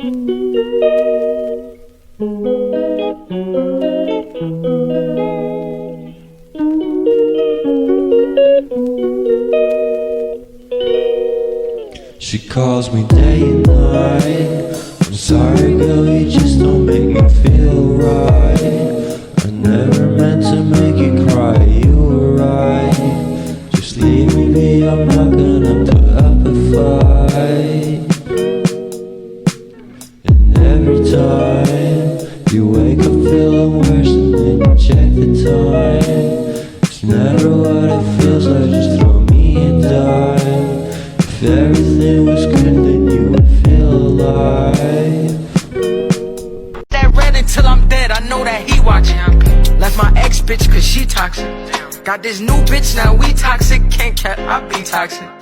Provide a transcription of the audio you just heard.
She calls me day and night. I'm sorry girl, you just don't make me feel right. I never meant to make you cry, you were right. Just leave me be, I'm not gonna put up a fight. And every time you wake up feeling worse and then you check the time. It's never what it feels like, just throw me a dime. If everything was good, then you would feel alive. That red until I'm dead, I know that he watching. Left my ex bitch cause she toxic. Got this new bitch, now we toxic. Can't cap, I be toxic.